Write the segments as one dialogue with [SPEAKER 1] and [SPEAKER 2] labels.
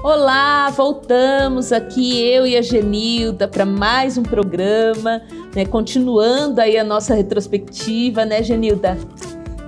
[SPEAKER 1] Olá, voltamos aqui, eu e a Genilda, para mais um programa, né? Continuando aí a nossa retrospectiva, né, Genilda?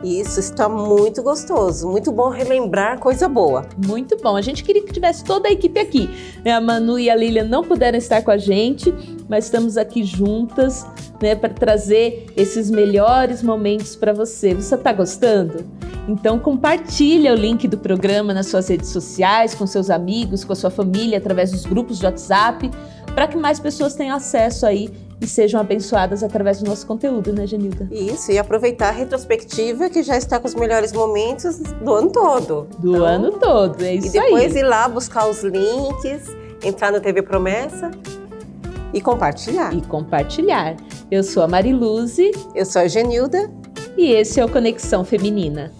[SPEAKER 2] Isso, está muito gostoso, muito bom relembrar coisa boa.
[SPEAKER 1] Muito bom, a gente queria que tivesse toda a equipe aqui, né? A Manu e a Lilian não puderam estar com a gente, mas estamos aqui juntas, né, para trazer esses melhores momentos para você. Você está gostando? Então compartilha o link do programa nas suas redes sociais, com seus amigos, com a sua família, através dos grupos de WhatsApp, para que mais pessoas tenham acesso aí e sejam abençoadas através do nosso conteúdo, né, Genilda?
[SPEAKER 2] Isso, e aproveitar a retrospectiva que já está com os melhores momentos do ano todo.
[SPEAKER 1] Do ano todo, é isso aí.
[SPEAKER 2] E depois ir lá buscar os links, entrar no TV Promessa e compartilhar.
[SPEAKER 1] Eu sou a Mariluze.
[SPEAKER 2] Eu sou a Genilda.
[SPEAKER 1] E esse é o Conexão Feminina.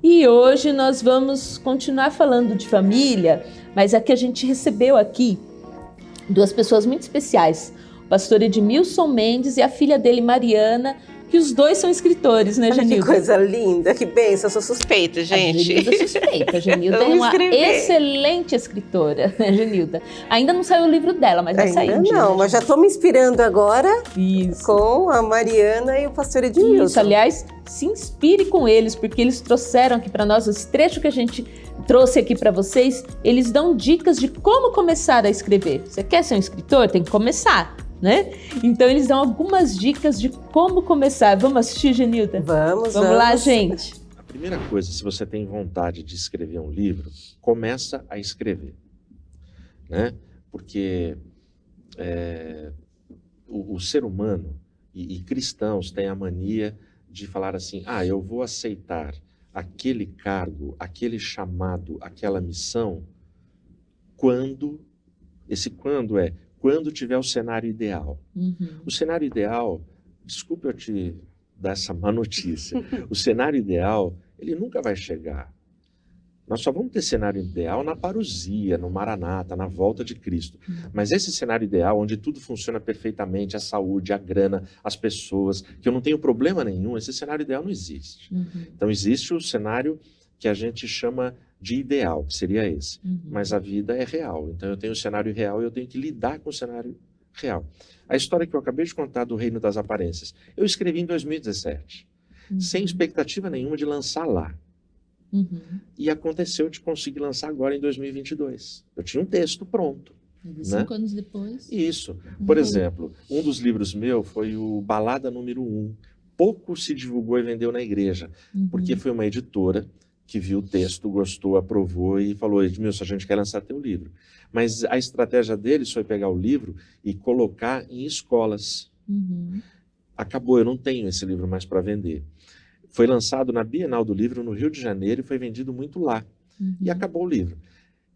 [SPEAKER 1] E hoje nós vamos continuar falando de família, mas aqui a gente recebeu aqui duas pessoas muito especiais, o pastor Edmilson Mendes e a filha dele, Mariana, que os dois são escritores, né, Genilda?
[SPEAKER 2] Que coisa linda, que bênção, eu sou suspeita, gente.
[SPEAKER 1] A Genilda é suspeita, a Genilda é uma excelente escritora, né, Genilda? Ainda não saiu o livro dela, mas vai sair.
[SPEAKER 2] Ainda não, mas já estou me inspirando agora
[SPEAKER 1] Isso.
[SPEAKER 2] Com a Mariana e o pastor Edmilson.
[SPEAKER 1] Isso, aliás, se inspire com eles, porque eles trouxeram aqui para nós, esse trecho que a gente trouxe aqui para vocês, eles dão dicas de como começar a escrever. Você quer ser um escritor? Tem que começar, né? Então eles dão algumas dicas de como começar. Vamos assistir, Genilda?
[SPEAKER 2] Vamos
[SPEAKER 1] lá, gente.
[SPEAKER 3] A primeira coisa, se você tem vontade de escrever um livro, começa a escrever, né? Porque o ser humano e cristãos têm a mania de falar assim, eu vou aceitar aquele cargo, aquele chamado, aquela missão, quando tiver o cenário ideal.
[SPEAKER 1] Uhum.
[SPEAKER 3] O cenário ideal, desculpe eu te dar essa má notícia, o cenário ideal, ele nunca vai chegar. Nós só vamos ter cenário ideal na parousia, no Maranata, na volta de Cristo. Mas esse cenário ideal, onde tudo funciona perfeitamente, a saúde, a grana, as pessoas, que eu não tenho problema nenhum, esse cenário ideal não existe.
[SPEAKER 1] Uhum.
[SPEAKER 3] Então existe o cenário que a gente chama de ideal, que seria esse.
[SPEAKER 1] Uhum.
[SPEAKER 3] Mas a vida é real. Então eu tenho o cenário real e eu tenho que lidar com o cenário real. A história que eu acabei de contar do Reino das Aparências, eu escrevi em 2017, sem expectativa nenhuma de lançar lá.
[SPEAKER 1] Uhum.
[SPEAKER 3] E aconteceu de conseguir lançar agora em 2022. Eu tinha um texto pronto.
[SPEAKER 1] 5 anos depois.
[SPEAKER 3] Isso. Por exemplo, um dos livros meu foi o Balada número 1. Pouco se divulgou e vendeu na igreja, porque foi uma editora que viu o texto, gostou, aprovou e falou, Edmilson, a gente quer lançar teu livro. Mas a estratégia deles foi pegar o livro e colocar em escolas.
[SPEAKER 1] Uhum.
[SPEAKER 3] Acabou, eu não tenho esse livro mais para vender. Foi lançado na Bienal do Livro, no Rio de Janeiro, e foi vendido muito lá. E acabou o livro.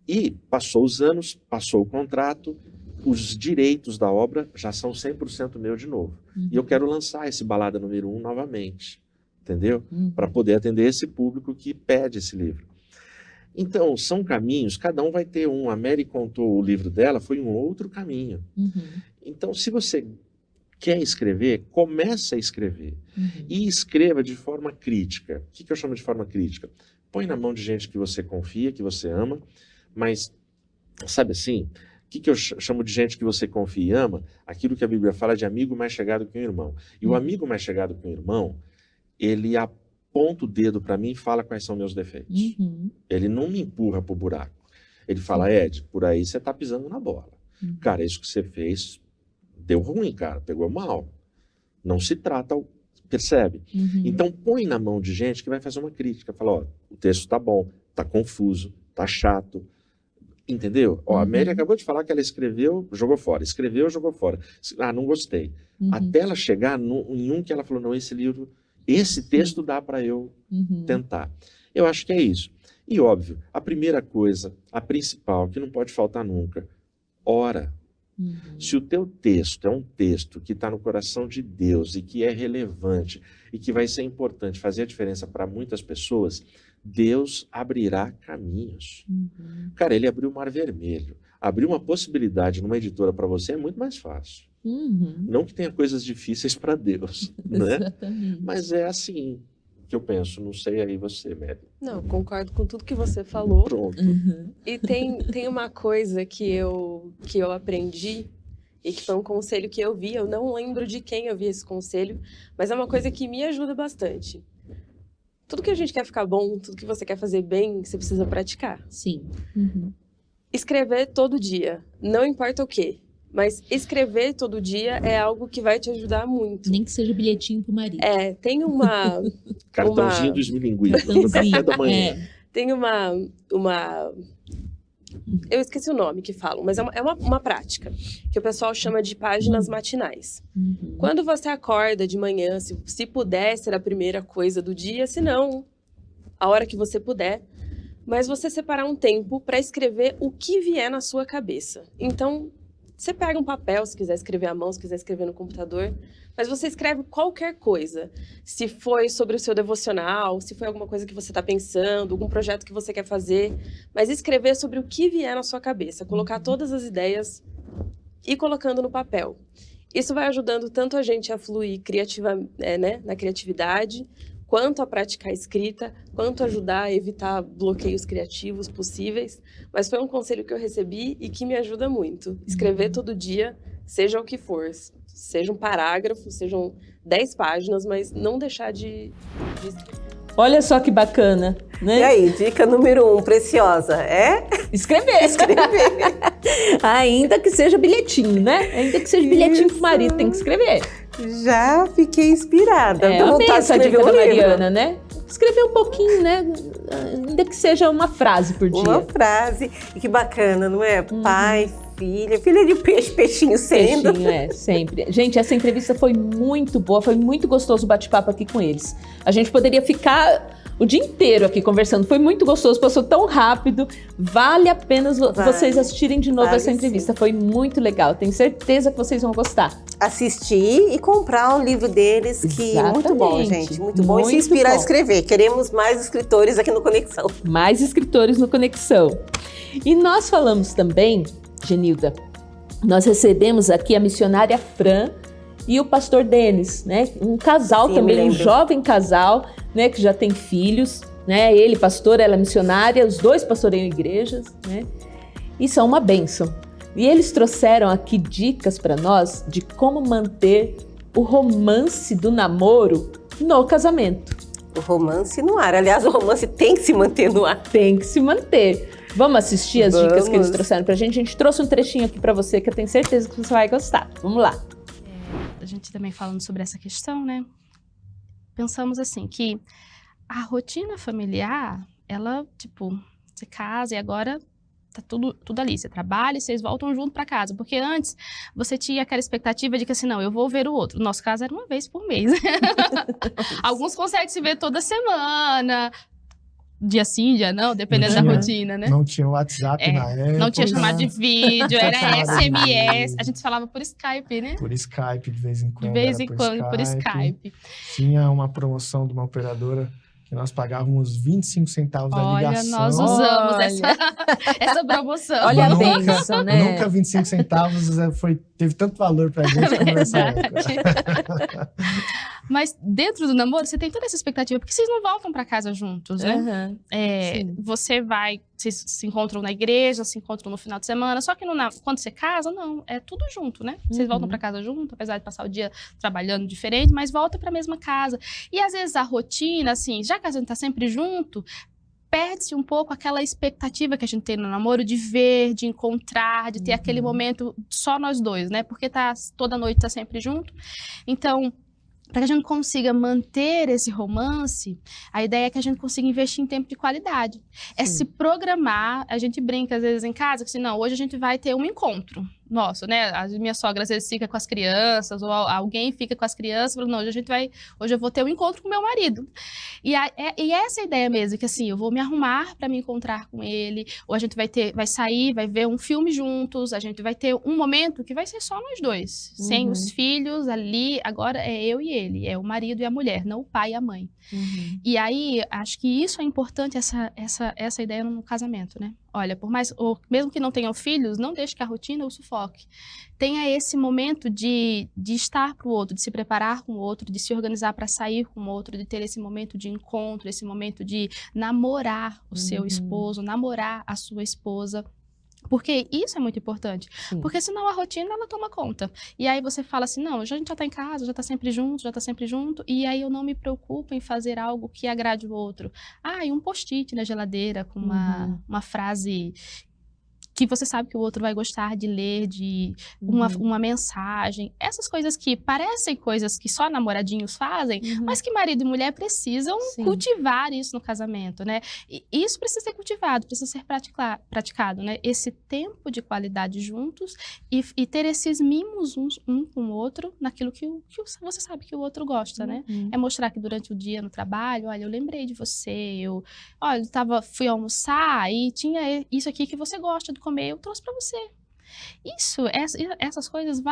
[SPEAKER 3] E passou os anos, passou o contrato, os direitos da obra já são 100% meu de novo. E eu quero lançar esse Balada número 1 novamente, entendeu? Para poder atender esse público que pede esse livro. Então, são caminhos, cada um vai ter um. A Mary contou o livro dela, foi um outro caminho. Então, se você quer escrever, comece a escrever. E escreva de forma crítica. O que eu chamo de forma crítica? Põe na mão de gente que você confia, que você ama, mas, sabe assim, o que eu chamo de gente que você confia e ama? Aquilo que a Bíblia fala de amigo mais chegado que um irmão. E o amigo mais chegado que um irmão, ele aponta o dedo para mim e fala quais são meus defeitos. Ele não me empurra pro buraco. Ele fala, Ed, por aí você tá pisando na bola. Cara, isso que você fez deu ruim, cara, pegou mal. Não se trata, percebe? Então põe na mão de gente que vai fazer uma crítica, fala, ó, o texto tá bom, tá confuso, tá chato, entendeu? Ó, a Mary acabou de falar que ela escreveu, jogou fora, escreveu, jogou fora. Não gostei. Até ela chegar em um que ela falou, não, esse livro, esse texto dá para eu tentar. Eu acho que é isso. E óbvio, a primeira coisa, a principal, que não pode faltar nunca, ora. Se o teu texto é um texto que está no coração de Deus e que é relevante e que vai ser importante, fazer a diferença para muitas pessoas, Deus abrirá caminhos. Cara, ele abriu o Mar Vermelho. Abrir uma possibilidade numa editora para você é muito mais fácil. Não que tenha coisas difíceis para Deus, né?
[SPEAKER 1] Exatamente.
[SPEAKER 3] Mas é assim que eu penso. Não sei aí você, Mary.
[SPEAKER 4] Não, concordo com tudo que você falou.
[SPEAKER 3] Pronto.
[SPEAKER 4] E tem uma coisa que eu aprendi e que foi um conselho que eu vi. Eu não lembro de quem eu vi esse conselho, mas é uma coisa que me ajuda bastante. Tudo que a gente quer ficar bom, tudo que você quer fazer bem, você precisa praticar.
[SPEAKER 1] Sim.
[SPEAKER 4] Escrever todo dia, não importa o quê. Mas escrever todo dia é algo que vai te ajudar muito.
[SPEAKER 1] Nem que seja bilhetinho pro marido.
[SPEAKER 4] Tem uma...
[SPEAKER 3] Cartãozinho dos milinguinhos no café da manhã.
[SPEAKER 4] Tem uma... Eu esqueci o nome que falam, mas é uma prática que o pessoal chama de páginas matinais. Quando você acorda de manhã, se puder ser a primeira coisa do dia, se não, a hora que você puder, mas você separar um tempo para escrever o que vier na sua cabeça. Então, você pega um papel, se quiser escrever à mão, se quiser escrever no computador, mas você escreve qualquer coisa. Se foi sobre o seu devocional, se foi alguma coisa que você está pensando, algum projeto que você quer fazer, mas escrever sobre o que vier na sua cabeça, colocar todas as ideias e colocando no papel. Isso vai ajudando tanto a gente a fluir na criatividade, quanto a praticar a escrita, quanto ajudar a evitar bloqueios criativos possíveis. Mas foi um conselho que eu recebi e que me ajuda muito. Escrever todo dia, seja o que for. Seja um parágrafo, sejam 10 páginas, mas não deixar de escrever.
[SPEAKER 1] Olha só que bacana, né?
[SPEAKER 2] E aí, dica número 1, preciosa, é?
[SPEAKER 1] Escrever. Ainda que seja bilhetinho, né? Ainda que seja bilhetinho pro marido, tem que escrever.
[SPEAKER 2] Já fiquei inspirada.
[SPEAKER 1] Eu amei essa dica da Mariana, né? Escrever um pouquinho, né? Ainda que seja uma frase por dia.
[SPEAKER 2] Uma frase. E que bacana, não é? Pai, filha de peixe, peixinho sendo.
[SPEAKER 1] Peixinho, sempre. Gente, essa entrevista foi muito boa, foi muito gostoso o bate-papo aqui com eles. A gente poderia ficar o dia inteiro aqui conversando, foi muito gostoso, passou tão rápido. Vale a pena vocês assistirem de novo essa entrevista, foi muito legal. Tenho certeza que vocês vão gostar.
[SPEAKER 2] Assistir e comprar o livro deles, que é muito bom, gente. Muito bom. E se inspirar a escrever. Queremos mais escritores aqui no Conexão.
[SPEAKER 1] Mais escritores no Conexão. E nós falamos também, Genilda, nós recebemos aqui a missionária Fran e o pastor Denis, né? Um casal também, um jovem casal, né? Que já tem filhos, né? Ele pastor, ela missionária, os dois pastoreiam igrejas, né? E são uma bênção. E eles trouxeram aqui dicas para nós de como manter o romance do namoro no casamento.
[SPEAKER 2] O romance no ar. Aliás, o romance tem que se manter no ar.
[SPEAKER 1] Tem que se manter. Vamos assistir as dicas que eles trouxeram pra gente? A gente trouxe um trechinho aqui pra você que eu tenho certeza que você vai gostar. Vamos lá.
[SPEAKER 5] A gente também falando sobre essa questão, né? Pensamos assim, que a rotina familiar, ela, você casa e agora tá tudo ali. Você trabalha e vocês voltam junto pra casa. Porque antes, você tinha aquela expectativa de que assim, não, eu vou ver o outro. No nosso caso, era uma vez por mês. Alguns conseguem se ver toda semana, dia sim, dia não, dependendo da rotina, né?
[SPEAKER 6] Não tinha WhatsApp na época.
[SPEAKER 5] Não tinha chamada de vídeo, era SMS. A gente falava por Skype, né?
[SPEAKER 6] Por Skype, de vez em quando.
[SPEAKER 5] De vez em quando, por Skype.
[SPEAKER 6] Tinha uma promoção de uma operadora que nós pagávamos 25 centavos da ligação.
[SPEAKER 5] Olha, nós usamos essa promoção.
[SPEAKER 1] Olha a bênção, né?
[SPEAKER 6] Nunca 25 centavos teve tanto valor pra gente como nessa época.
[SPEAKER 5] Mas dentro do namoro, você tem toda essa expectativa, porque vocês não voltam pra casa juntos, né? Vocês se encontram na igreja, se encontram no final de semana, só que quando você casa, não, é tudo junto, né? Vocês voltam pra casa junto, apesar de passar o dia trabalhando diferente, mas volta pra mesma casa. E às vezes a rotina, assim, já que a gente tá sempre junto, perde-se um pouco aquela expectativa que a gente tem no namoro de ver, de encontrar, de ter aquele momento só nós dois, né? Porque toda noite tá sempre junto. Então, para que a gente consiga manter esse romance, a ideia é que a gente consiga investir em tempo de qualidade. É se programar, a gente brinca às vezes em casa, que assim, não, hoje a gente vai ter um encontro. nosso, né? As minhas sogras, às vezes, ficam com as crianças, ou alguém fica com as crianças, fala, não, hoje eu vou ter um encontro com meu marido. E essa é a ideia mesmo, que assim, eu vou me arrumar para me encontrar com ele, ou a gente vai sair, vai ver um filme juntos, a gente vai ter um momento que vai ser só nós dois, sem os filhos ali, agora é eu e ele, é o marido e a mulher, não o pai e a mãe. E aí, acho que isso é importante, essa ideia no casamento, né? Olha, mesmo que não tenham filhos, não deixe que a rotina o sufoque. Tenha esse momento de estar para o outro, de se preparar com o outro, de se organizar para sair com o outro, de ter esse momento de encontro, esse momento de namorar o seu esposo, namorar a sua esposa. Porque isso é muito importante. Sim. Porque senão a rotina, ela toma conta. E aí você fala assim, não, a gente já tá em casa, já tá sempre junto, e aí eu não me preocupo em fazer algo que agrade o outro. E um post-it na geladeira com uma frase que você sabe que o outro vai gostar de ler, de uma mensagem. Essas coisas que parecem coisas que só namoradinhos fazem, mas que marido e mulher precisam cultivar isso no casamento, né? E isso precisa ser cultivado, precisa ser praticado, né? Esse tempo de qualidade juntos e ter esses mimos um com o outro naquilo que você sabe que o outro gosta, né? É mostrar que durante o dia no trabalho, olha, eu lembrei de você, fui almoçar e tinha isso aqui que você gosta de comer, eu trouxe para você. Essas coisas é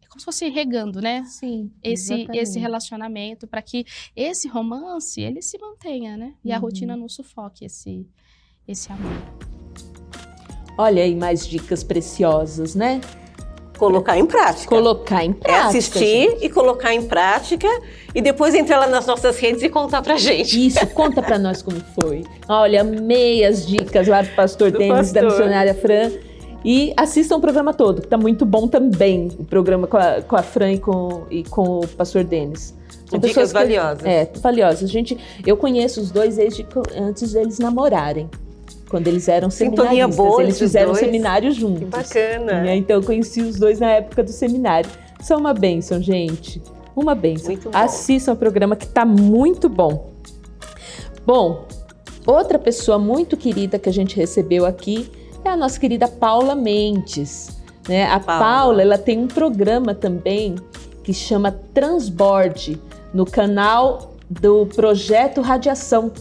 [SPEAKER 5] como se fosse regando, né?
[SPEAKER 1] Sim,
[SPEAKER 5] esse relacionamento, para que esse romance, ele se mantenha, né? E a rotina não sufoque esse amor.
[SPEAKER 1] Olha aí mais dicas preciosas, né?
[SPEAKER 2] Colocar em prática.
[SPEAKER 1] Colocar em prática.
[SPEAKER 2] Assistir, gente, e colocar em prática e depois entrar lá nas nossas redes e contar pra gente.
[SPEAKER 1] Isso, conta pra nós como foi. Olha, amei as dicas lá do pastor Denis, da missionária Fran. E assistam o programa todo, que tá muito bom também, o programa com a Fran e com o pastor Denis.
[SPEAKER 2] São dicas valiosas.
[SPEAKER 1] Valiosas. Eu conheço os dois desde antes deles namorarem. Quando eles eram seminaristas, eles fizeram seminário juntos.
[SPEAKER 2] Que bacana.
[SPEAKER 1] Então eu conheci os dois na época do seminário. São uma bênção, gente. Uma bênção.
[SPEAKER 2] Muito bom.
[SPEAKER 1] Assistam o programa que tá muito bom. Bom, outra pessoa muito querida que a gente recebeu aqui é a nossa querida Paula Mendes. Né? A Paula, ela tem um programa também que chama Transborde, no canal do Projeto Radiação,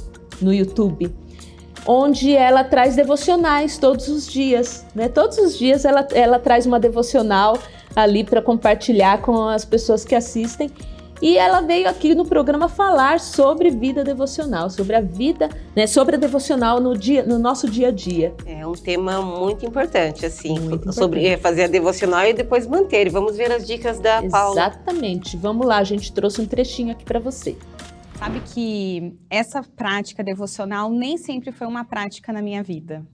[SPEAKER 1] no YouTube, onde ela traz devocionais todos os dias, né? Todos os dias ela traz uma devocional ali para compartilhar com as pessoas que assistem. E ela veio aqui no programa falar sobre vida devocional, sobre a vida, né? Sobre a devocional no nosso dia a dia.
[SPEAKER 2] É um tema muito importante, assim, sobre fazer a devocional e depois manter. Vamos ver as dicas da Paula.
[SPEAKER 1] Exatamente. Vamos lá, a gente trouxe um trechinho aqui para você.
[SPEAKER 7] Sabe que essa prática devocional nem sempre foi uma prática na minha vida.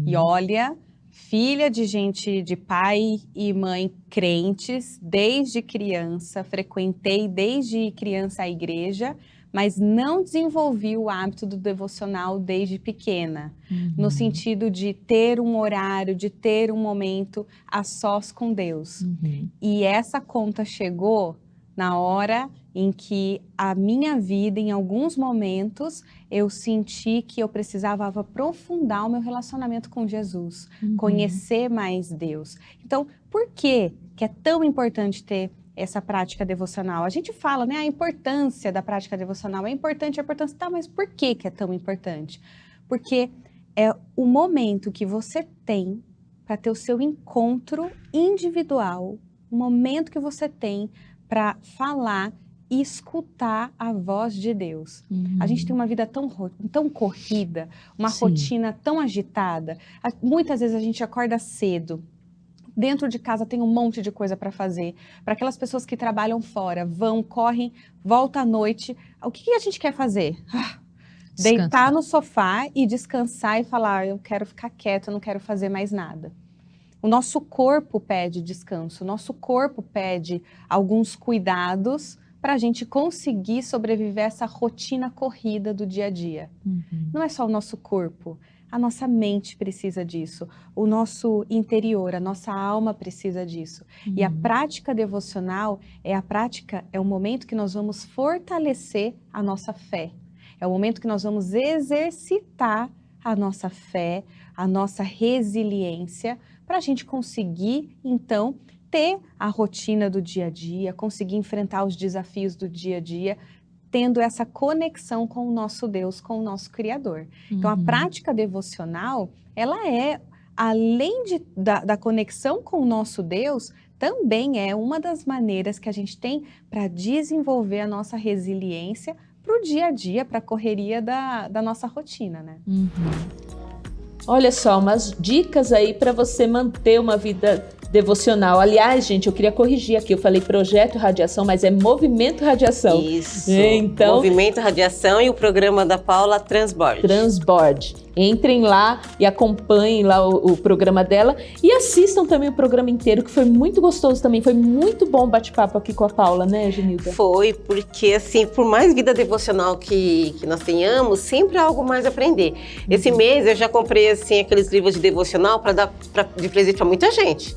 [SPEAKER 7] E olha, filha de gente, de pai e mãe crentes, desde criança, frequentei desde criança a igreja, mas não desenvolvi o hábito do devocional desde pequena, no sentido de ter um horário, de ter um momento a sós com Deus. E essa conta chegou na hora em que a minha vida, em alguns momentos, eu senti que eu precisava aprofundar o meu relacionamento com Jesus, conhecer mais Deus. Então, por que é tão importante ter essa prática devocional? A gente fala, né, a importância da prática devocional, é importante, tá, mas por que é tão importante? Porque é o momento que você tem para ter o seu encontro individual, o momento que você tem para falar e escutar a voz de Deus. A gente tem uma vida tão corrida, uma rotina tão agitada. Muitas vezes a gente acorda cedo. Dentro de casa tem um monte de coisa para fazer. Para aquelas pessoas que trabalham fora, correm, voltam à noite. O que a gente quer fazer? Deitar no sofá e descansar e falar, eu quero ficar quieto, eu não quero fazer mais nada. O nosso corpo pede descanso, o nosso corpo pede alguns cuidados para a gente conseguir sobreviver a essa rotina corrida do dia a dia. Não é só o nosso corpo, a nossa mente precisa disso, o nosso interior, a nossa alma precisa disso. E a prática devocional é o momento que nós vamos fortalecer a nossa fé, é o momento que nós vamos exercitar a nossa fé, a nossa resiliência, para a gente conseguir, então, ter a rotina do dia a dia, conseguir enfrentar os desafios do dia a dia, tendo essa conexão com o nosso Deus, com o nosso Criador. Então, a prática devocional, ela é, além da conexão com o nosso Deus, também é uma das maneiras que a gente tem para desenvolver a nossa resiliência para o dia a dia, para a correria da nossa rotina, né?
[SPEAKER 1] Olha só, umas dicas aí para você manter uma vida devocional. Aliás, gente, eu queria corrigir aqui, eu falei projeto Radiação, mas é Movimento Radiação.
[SPEAKER 2] Isso,
[SPEAKER 1] então,
[SPEAKER 2] Movimento Radiação e o programa da Paula Transbord.
[SPEAKER 1] Transbord. Entrem lá e acompanhem lá o programa dela e assistam também o programa inteiro, que foi muito gostoso também, foi muito bom o bate-papo aqui com a Paula, né, Genilda?
[SPEAKER 2] Foi, porque assim, por mais vida devocional que nós tenhamos, sempre há algo mais a aprender. Esse mês eu já comprei, assim, aqueles livros de devocional para dar de presente para muita gente.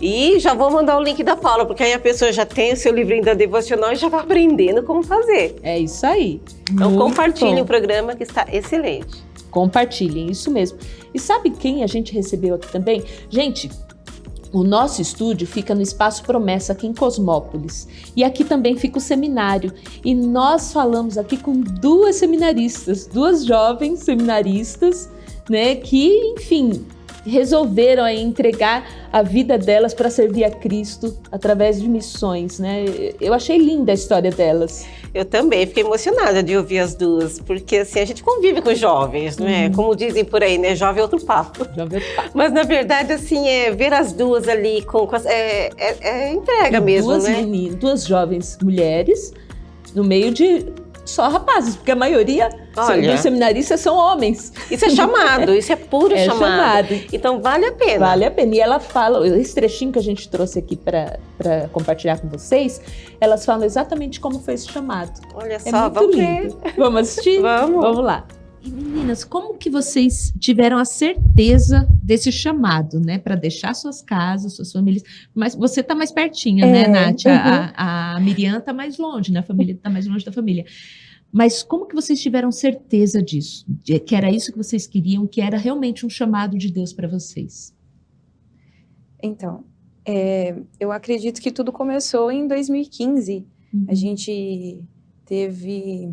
[SPEAKER 2] E já vou mandar o link da Paula, porque aí a pessoa já tem o seu livrinho da devocional e já vai aprendendo como fazer.
[SPEAKER 1] É isso aí.
[SPEAKER 2] Então
[SPEAKER 1] Muito
[SPEAKER 2] compartilhem
[SPEAKER 1] bom.
[SPEAKER 2] o programa que está excelente.
[SPEAKER 1] Compartilhem, isso mesmo. E sabe quem a gente recebeu aqui também? Gente, o nosso estúdio fica no Espaço Promessa, aqui em Cosmópolis. E aqui também fica o seminário. E nós falamos aqui com duas seminaristas, duas jovens seminaristas, né, que, enfim, resolveram aí entregar a vida delas para servir a Cristo através de missões, né? Eu achei linda a história delas.
[SPEAKER 2] Eu também fiquei emocionada de ouvir as duas, porque assim, a gente convive com jovens, né? Como dizem por aí, né? Jovem é outro papo. Mas na verdade, assim, ver as duas ali entrega
[SPEAKER 1] e
[SPEAKER 2] mesmo,
[SPEAKER 1] duas
[SPEAKER 2] né?
[SPEAKER 1] Duas jovens mulheres no meio de só rapazes, porque a maioria dos seminaristas são homens.
[SPEAKER 2] Isso é chamado, isso é puro chamado. Então vale a pena.
[SPEAKER 1] Vale a pena. E ela fala, esse trechinho que a gente trouxe aqui para compartilhar com vocês, elas falam exatamente como foi esse chamado.
[SPEAKER 2] Olha
[SPEAKER 1] É
[SPEAKER 2] só,
[SPEAKER 1] muito
[SPEAKER 2] vamos
[SPEAKER 1] lindo.
[SPEAKER 2] ver.
[SPEAKER 1] Vamos assistir? Vamos lá.
[SPEAKER 8] E meninas, como que vocês tiveram a certeza desse chamado, né? Para deixar suas casas, suas famílias. Mas você tá mais pertinho, né, Nath? A Miriam tá mais longe, né? A família tá mais longe da família. Mas como que vocês tiveram certeza disso? Que era isso que vocês queriam, que era realmente um chamado de Deus para vocês?
[SPEAKER 9] Então, eu acredito que tudo começou em 2015. A gente teve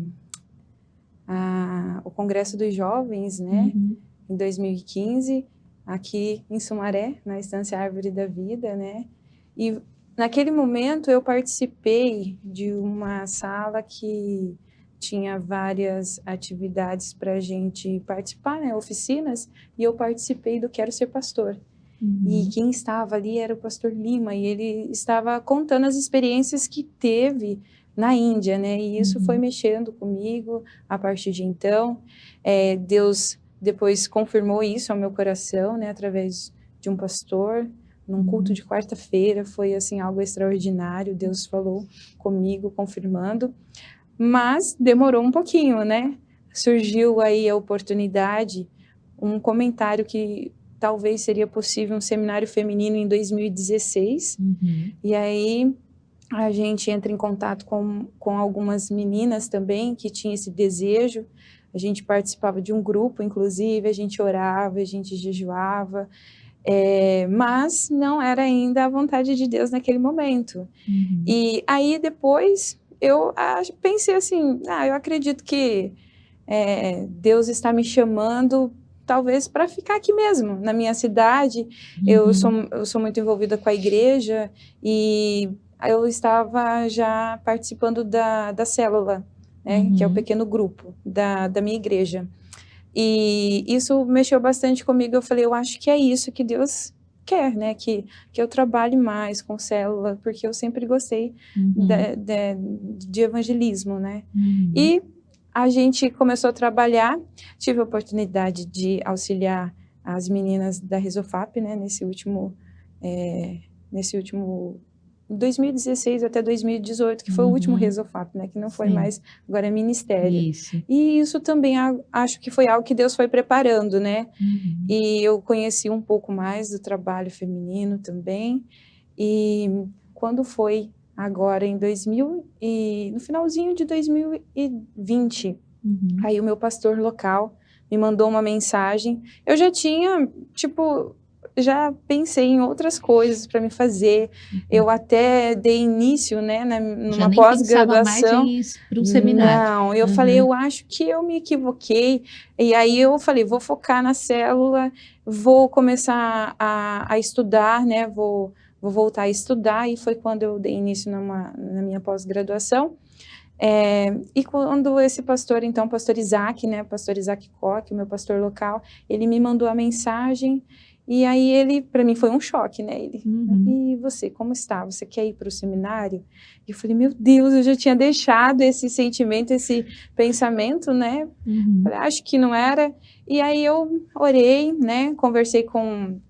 [SPEAKER 9] o Congresso dos Jovens, né? Em 2015, aqui em Sumaré, na Estância Árvore da Vida, né? E naquele momento eu participei de uma sala que tinha várias atividades para a gente participar, né? Oficinas, e eu participei do Quero Ser Pastor. E quem estava ali era o pastor Lima, e ele estava contando as experiências que teve na Índia, né? E isso foi mexendo comigo a partir de então. Deus depois confirmou isso ao meu coração, né? Através de um pastor, num culto de quarta-feira. Foi, assim, algo extraordinário. Deus falou comigo, confirmando. Mas demorou um pouquinho, né? Surgiu aí a oportunidade, um comentário que talvez seria possível um seminário feminino em 2016. E aí a gente entra em contato com algumas meninas também que tinham esse desejo. A gente participava de um grupo, inclusive, a gente orava, a gente jejuava, mas não era ainda a vontade de Deus naquele momento. E aí depois eu pensei assim, eu acredito que Deus está me chamando talvez para ficar aqui mesmo, na minha cidade. Eu sou muito envolvida com a igreja e eu estava já participando da célula, né, que é o pequeno grupo da minha igreja. E isso mexeu bastante comigo. Eu falei, eu acho que é isso que Deus quer, né, que eu trabalhe mais com célula, porque eu sempre gostei de evangelismo, né. E a gente começou a trabalhar, tive a oportunidade de auxiliar as meninas da Resofap, né, nesse último 2016 até 2018, que foi o último Resofap, né, que não foi mais, agora é ministério. E isso também acho que foi algo que Deus foi preparando, né, e eu conheci um pouco mais do trabalho feminino também, e quando foi agora no finalzinho de 2020, aí o meu pastor local me mandou uma mensagem. Eu já tinha, já pensei em outras coisas para me fazer. Eu até dei início, né, numa pós-graduação.
[SPEAKER 8] Para um seminário.
[SPEAKER 9] Não, eu falei, eu acho que eu me equivoquei. E aí eu falei, vou focar na célula, vou começar a estudar, né, vou voltar a estudar. E foi quando eu dei início na minha pós-graduação. E quando esse pastor, então, pastor Isaac, né, pastor Isaac Koch, o meu pastor local, ele me mandou a mensagem. E aí ele, para mim, foi um choque, né? Ele, e você, como está? Você quer ir para o seminário? E eu falei, meu Deus, eu já tinha deixado esse sentimento, esse pensamento, né? Falei, acho que não era. E aí eu orei, né? Conversei com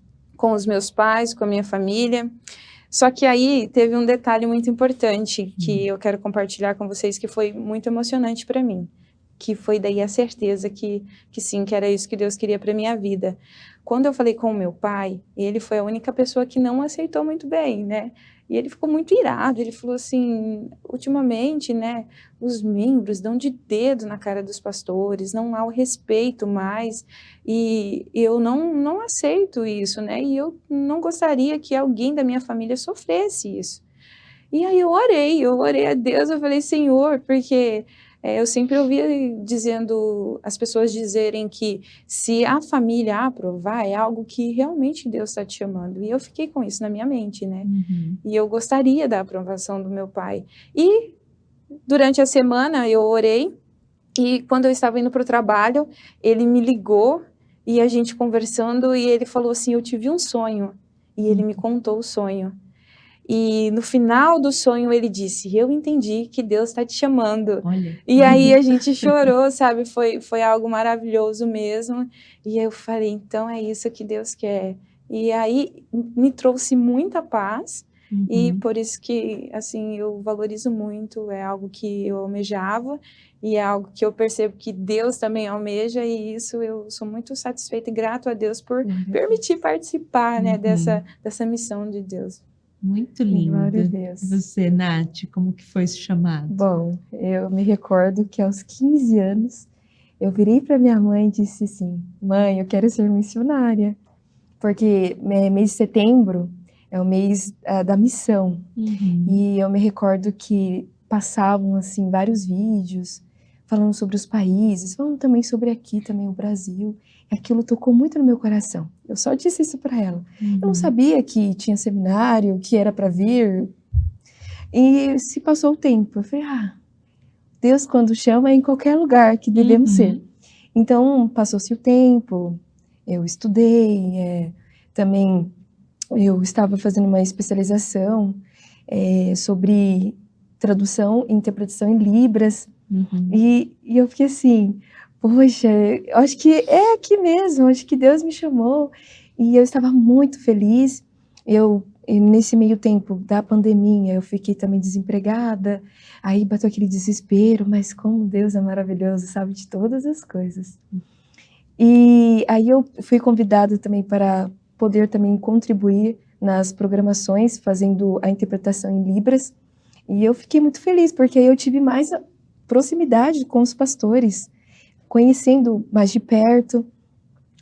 [SPEAKER 9] os meus pais, com a minha família. Só que aí teve um detalhe muito importante que eu quero compartilhar com vocês, que foi muito emocionante para mim. Que foi daí a certeza que sim, que era isso que Deus queria para minha vida. Quando eu falei com o meu pai, ele foi a única pessoa que não aceitou muito bem, né? E ele ficou muito irado, ele falou assim, ultimamente, né, os membros dão de dedo na cara dos pastores, não há o respeito mais, e eu não aceito isso, né? E eu não gostaria que alguém da minha família sofresse isso. E aí eu orei a Deus, eu falei, Senhor, porque... eu sempre ouvia as pessoas dizerem que se a família aprovar, é algo que realmente Deus está te chamando. E eu fiquei com isso na minha mente, né? E eu gostaria da aprovação do meu pai. E durante a semana eu orei, e quando eu estava indo para o trabalho, ele me ligou, e a gente conversando, e ele falou assim, eu tive um sonho. E ele me contou o sonho. E no final do sonho ele disse, eu entendi que Deus está te chamando.
[SPEAKER 8] Olha.
[SPEAKER 9] E aí a gente chorou, sabe? Foi algo maravilhoso mesmo. E eu falei, então é isso que Deus quer. E aí me trouxe muita paz. E por isso que, assim, eu valorizo muito. É algo que eu almejava. E é algo que eu percebo que Deus também almeja. E isso eu sou muito satisfeita e grato a Deus por permitir participar, né, dessa missão de Deus.
[SPEAKER 8] Muito lindo.
[SPEAKER 10] Glória a Deus.
[SPEAKER 8] Você, Nath, como que foi esse chamado?
[SPEAKER 10] Bom, eu me recordo que aos 15 anos, eu virei para minha mãe e disse assim, mãe, eu quero ser missionária, porque mês de setembro é o mês da missão. E eu me recordo que passavam, assim, vários vídeos falando sobre os países, falando também sobre aqui, também o Brasil. E aquilo tocou muito no meu coração. Eu só disse isso para ela. Eu não sabia que tinha seminário, que era para vir. E se passou o tempo. Eu falei, Deus quando chama é em qualquer lugar que devemos ser. Então, passou-se o tempo, eu estudei, também eu estava fazendo uma especialização sobre tradução e interpretação em Libras. E eu fiquei assim... Poxa, eu acho que é aqui mesmo, acho que Deus me chamou. E eu estava muito feliz. Nesse meio tempo da pandemia, eu fiquei também desempregada. Aí bateu aquele desespero, mas como Deus é maravilhoso, sabe de todas as coisas. E aí eu fui convidada também para poder também contribuir nas programações, fazendo a interpretação em Libras. E eu fiquei muito feliz, porque aí eu tive mais proximidade com os pastores, conhecendo mais de perto.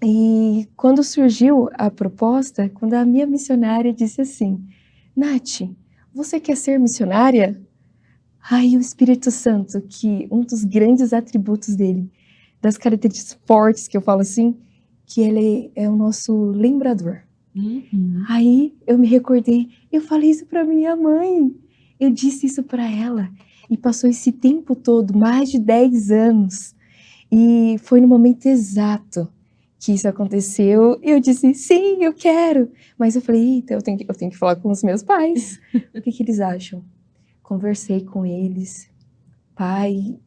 [SPEAKER 10] E quando surgiu a proposta, quando a minha missionária disse assim, Nath, você quer ser missionária? Aí o Espírito Santo, que um dos grandes atributos dele, das características fortes que eu falo assim, que ele é o nosso lembrador. Aí eu me recordei, eu falei isso para minha mãe, eu disse isso para ela, e passou esse tempo todo, mais de 10 anos, e foi no momento exato que isso aconteceu, e eu disse, sim, eu quero. Mas eu falei, eita, eu tenho que falar com os meus pais. O que eles acham? Conversei com eles. Pai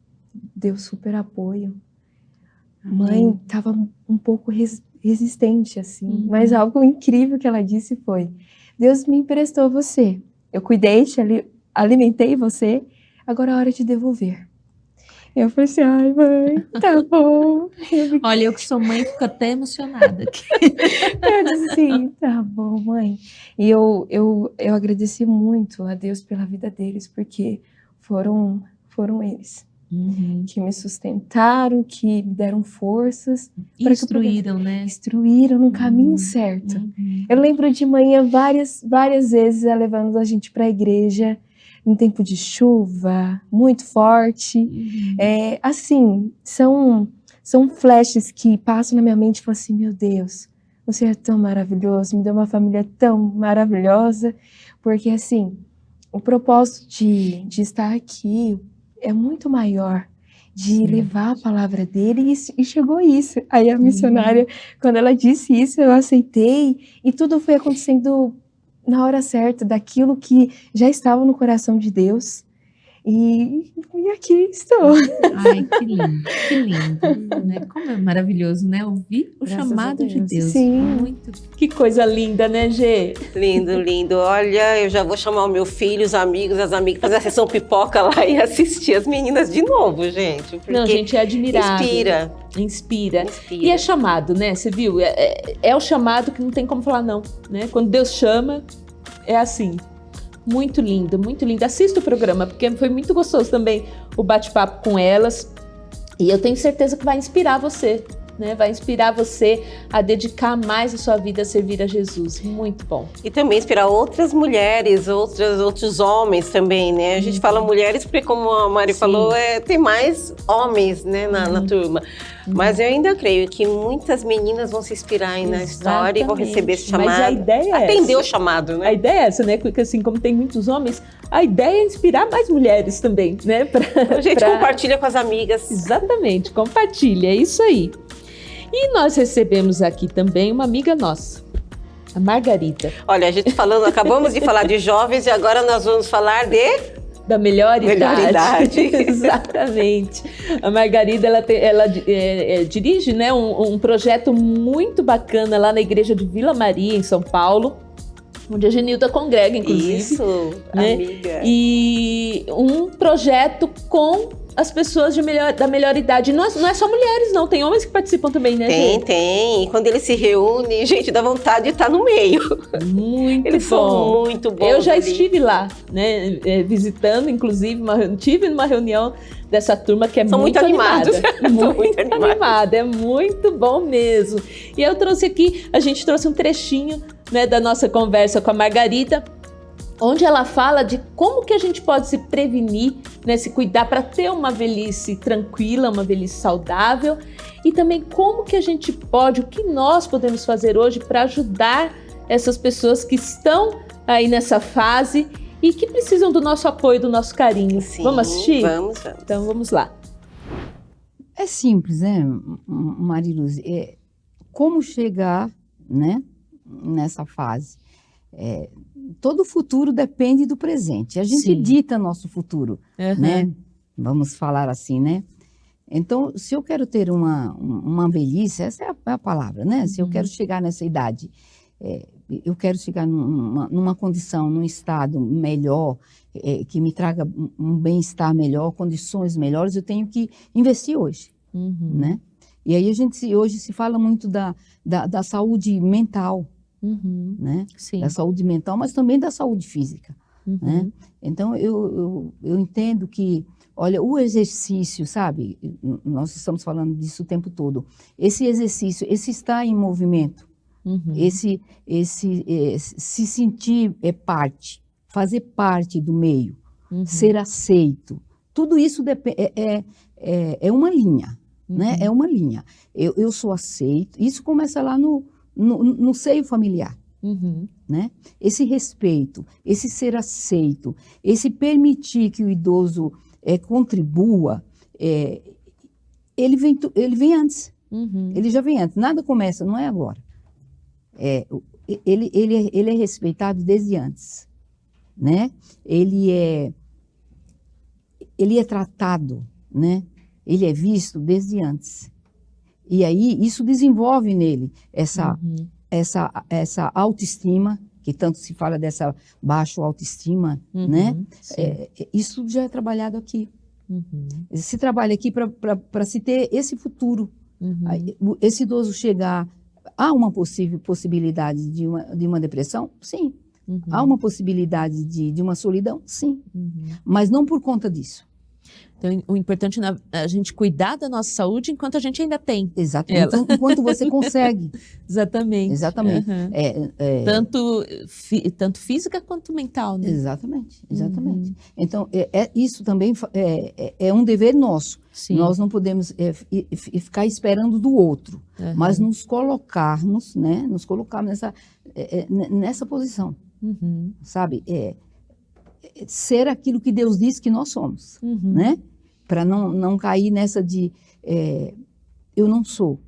[SPEAKER 10] deu super apoio. Mãe estava um pouco resistente, assim. Mas algo incrível que ela disse foi, Deus me emprestou você. Eu cuidei, alimentei você, agora é hora de devolver. Eu falei assim, ai mãe, tá bom.
[SPEAKER 8] Olha, eu que sou mãe, fico até emocionada aqui.
[SPEAKER 10] Eu disse assim, tá bom, mãe. E eu agradeci muito a Deus pela vida deles, porque foram eles. que me sustentaram, que me deram forças.
[SPEAKER 8] Instruíram, né?
[SPEAKER 10] Instruíram no caminho certo. Eu lembro de manhã várias vezes ela levando a gente para a igreja, em tempo de chuva, muito forte. Assim, são flashes que passam na minha mente e falam assim, meu Deus, você é tão maravilhoso, me deu uma família tão maravilhosa, porque assim, o propósito de estar aqui é muito maior, de levar a palavra dele, e chegou isso. Aí a missionária, quando ela disse isso, eu aceitei, e tudo foi acontecendo na hora certa, daquilo que já estava no coração de Deus. E aqui estou.
[SPEAKER 8] Ai, que lindo, né? Como é maravilhoso, né? Ouvir o
[SPEAKER 10] Graças
[SPEAKER 8] chamado
[SPEAKER 10] a
[SPEAKER 8] de
[SPEAKER 10] Deus.
[SPEAKER 8] Deus.
[SPEAKER 10] Sim.
[SPEAKER 8] Muito.
[SPEAKER 1] Que coisa linda, né, Gê?
[SPEAKER 2] Lindo, lindo. Olha, eu já vou chamar o meu filho, os amigos, as amigas, fazer a sessão pipoca lá e assistir as meninas de novo, gente. Porque
[SPEAKER 1] Não, gente, é admirável.
[SPEAKER 2] Inspira.
[SPEAKER 1] E é chamado, né? Você viu? É o chamado que não tem como falar não, né? Quando Deus chama, é assim. Muito lindo, muito lindo. Assista o programa, porque foi muito gostoso também o bate-papo com elas. E eu tenho certeza que vai inspirar você, né? Vai inspirar você a dedicar mais a sua vida a servir a Jesus. Muito bom.
[SPEAKER 2] E também inspirar outras mulheres, outros homens também, né? A gente fala mulheres porque, como a Mari falou, tem mais homens, né, na turma. Mas eu ainda creio que muitas meninas vão se inspirar aí na história e vão receber esse chamado.
[SPEAKER 1] Mas a ideia é
[SPEAKER 2] atender
[SPEAKER 1] essa.
[SPEAKER 2] o chamado, né?
[SPEAKER 1] A ideia é essa, né? Porque assim, como tem muitos homens, a ideia é inspirar mais mulheres também, né?
[SPEAKER 2] A gente compartilha com as amigas.
[SPEAKER 1] Exatamente, compartilha, é isso aí. E nós recebemos aqui também uma amiga nossa, a Margarida.
[SPEAKER 2] Olha, a gente acabamos de falar de jovens e agora nós vamos falar
[SPEAKER 1] da melhor idade.
[SPEAKER 2] Exatamente.
[SPEAKER 1] A Margarida, ela dirige, né, um projeto muito bacana lá na igreja de Vila Maria, em São Paulo, onde a Genilda congrega, inclusive.
[SPEAKER 2] Isso,
[SPEAKER 1] né?
[SPEAKER 2] amiga.
[SPEAKER 1] E um projeto com as pessoas da melhor idade. Não é só mulheres, não. Tem homens que participam também, né, gente?
[SPEAKER 2] Tem. E quando eles se reúnem, gente, dá vontade de estar no meio.
[SPEAKER 1] Muito
[SPEAKER 2] eles
[SPEAKER 1] bom.
[SPEAKER 2] São muito bons.
[SPEAKER 1] Eu já
[SPEAKER 2] ali.
[SPEAKER 1] estive lá, né, visitando, inclusive, tive numa reunião dessa turma que é muito animada. Muito animada. É muito bom mesmo. E a gente trouxe um trechinho, né, da nossa conversa com a Margarida, onde ela fala de como que a gente pode se prevenir, né, se cuidar para ter uma velhice tranquila, uma velhice saudável, e também como que a gente pode, o que nós podemos fazer hoje para ajudar essas pessoas que estão aí nessa fase e que precisam do nosso apoio, do nosso carinho.
[SPEAKER 2] Sim,
[SPEAKER 1] vamos assistir?
[SPEAKER 2] Vamos.
[SPEAKER 1] Então vamos lá.
[SPEAKER 11] É simples, né, Mariluz? Como chegar, né, nessa fase? Todo o futuro depende do presente. A gente dita nosso futuro, né? Vamos falar assim, né? Então, se eu quero ter uma velhice, essa é a palavra, né? Se eu quero chegar nessa idade, eu quero chegar numa condição, num estado melhor, que me traga um bem-estar melhor, condições melhores, eu tenho que investir hoje, né? E aí hoje se fala muito da saúde mental, né? Da saúde mental, mas também da saúde física, né? Então, eu entendo que, olha, o exercício, sabe? Nós estamos falando disso o tempo todo. Esse exercício, esse estar em movimento, esse se sentir parte, fazer parte do meio, ser aceito, tudo isso é uma linha, né? É uma linha. Eu sou aceito, isso começa lá no seio familiar, né? Esse respeito, esse ser aceito, esse permitir que o idoso contribua, ele vem antes, ele já vem antes, nada começa, não é agora. Ele é respeitado desde antes, né? Ele é tratado, né? Ele é visto desde antes. E aí, isso desenvolve nele essa autoestima, que tanto se fala dessa baixa autoestima, né? Isso já é trabalhado aqui. Se trabalha aqui para se ter esse futuro. Esse idoso chegar... Há uma possibilidade de uma depressão? Sim. Há uma possibilidade de uma solidão? Sim. Mas não por conta disso.
[SPEAKER 1] Então, o importante é a gente cuidar da nossa saúde enquanto a gente ainda tem.
[SPEAKER 11] Exatamente. Então, enquanto você consegue.
[SPEAKER 1] Exatamente.
[SPEAKER 11] Exatamente.
[SPEAKER 1] Uhum. Tanto física quanto mental, né?
[SPEAKER 11] Exatamente. Então, isso também é um dever nosso.
[SPEAKER 1] Sim.
[SPEAKER 11] Nós não podemos ficar esperando do outro, mas nos colocarmos, né? Nos colocarmos nessa posição, sabe? Ser aquilo que Deus diz que nós somos, né? Para não cair nessa de eu não sou,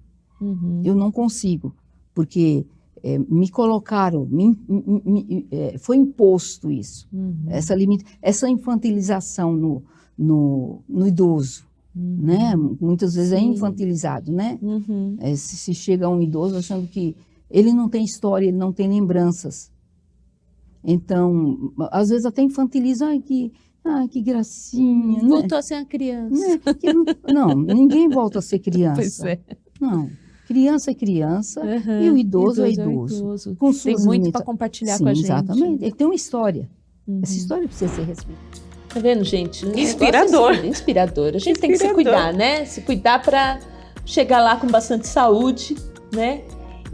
[SPEAKER 11] eu não consigo, porque me colocaram, foi imposto isso, essa infantilização no idoso, né? Muitas vezes é infantilizado, né? Se chega um idoso achando que ele não tem história, ele não tem lembranças. Então, às vezes até infantiliza, que gracinha.
[SPEAKER 1] Voltou a ser uma criança.
[SPEAKER 11] Não, ninguém volta a ser criança.
[SPEAKER 1] Pois é.
[SPEAKER 11] Não, criança é criança e o idoso é idoso. Com suas
[SPEAKER 1] tem muito para compartilhar com a gente.
[SPEAKER 11] Exatamente, ele tem uma história. Essa história precisa ser respeitada.
[SPEAKER 1] Tá vendo, gente?
[SPEAKER 2] Inspirador.
[SPEAKER 1] Assim, inspirador. A gente tem que se cuidar, né? Se cuidar para chegar lá com bastante saúde, né?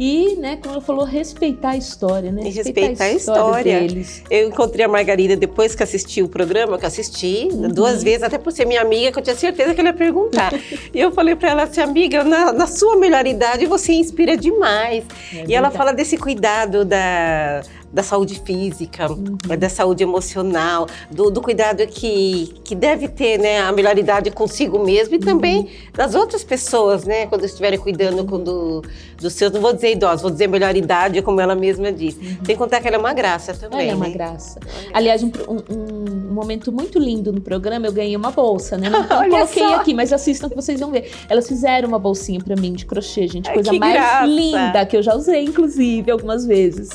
[SPEAKER 1] E, né, como ela falou, respeitar a história, né?
[SPEAKER 2] E respeitar a história deles. Eu encontrei a Margarida depois que assisti o programa, que assisti 2 vezes, até por ser minha amiga, que eu tinha certeza que ela ia perguntar. E eu falei para ela assim, amiga, na sua melhor idade você inspira demais. E ela fala desse cuidado da saúde física, da saúde emocional, do cuidado que deve ter, né, a melhor idade consigo mesmo e também das outras pessoas, né, quando estiverem cuidando dos seus, não vou dizer idosos, vou dizer melhor idade, como ela mesma disse. Sem contar que ela é uma graça também,
[SPEAKER 1] ela é uma graça. Aliás, um momento muito lindo no programa, eu ganhei uma bolsa, né, não coloquei aqui, mas assistam que vocês vão ver. Elas fizeram uma bolsinha pra mim de crochê, gente, coisa mais linda, que eu já usei, inclusive, algumas vezes.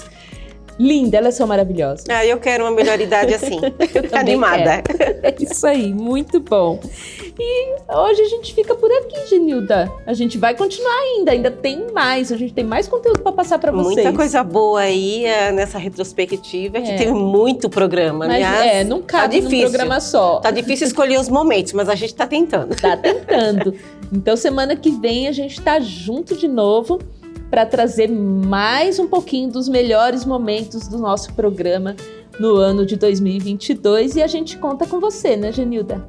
[SPEAKER 1] Linda, elas são maravilhosas.
[SPEAKER 2] Eu quero uma melhor idade assim, animada.
[SPEAKER 1] É isso aí, muito bom. E hoje a gente fica por aqui, Genilda. A gente vai continuar ainda tem mais, a gente tem mais conteúdo para passar para vocês.
[SPEAKER 2] Muita coisa boa aí nessa retrospectiva, que tem muito programa,
[SPEAKER 1] mas, não cabe num programa só.
[SPEAKER 2] Tá difícil escolher os momentos, mas a gente tá tentando.
[SPEAKER 1] Tá tentando. Então semana que vem a gente tá junto de novo para trazer mais um pouquinho dos melhores momentos do nosso programa no ano de 2022 e a gente conta com você, né, Genilda?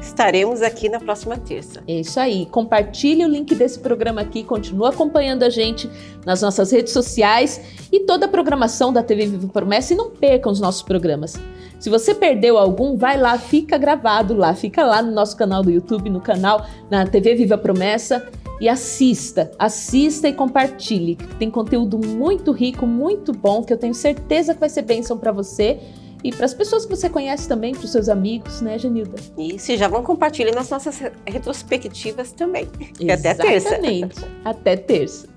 [SPEAKER 2] Estaremos aqui na próxima terça.
[SPEAKER 1] É isso aí. Compartilhe o link desse programa aqui, continua acompanhando a gente nas nossas redes sociais e toda a programação da TV Viva Promessa e não percam os nossos programas. Se você perdeu algum, vai lá, fica gravado lá, fica lá no nosso canal do YouTube, no canal, na TV Viva Promessa. E assista e compartilhe. Tem conteúdo muito rico, muito bom, que eu tenho certeza que vai ser bênção para você e para as pessoas que você conhece também, para os seus amigos, né, Genilda?
[SPEAKER 2] Isso, e já vão compartilhar nas nossas retrospectivas também. E até terça.
[SPEAKER 1] Exatamente. Até terça.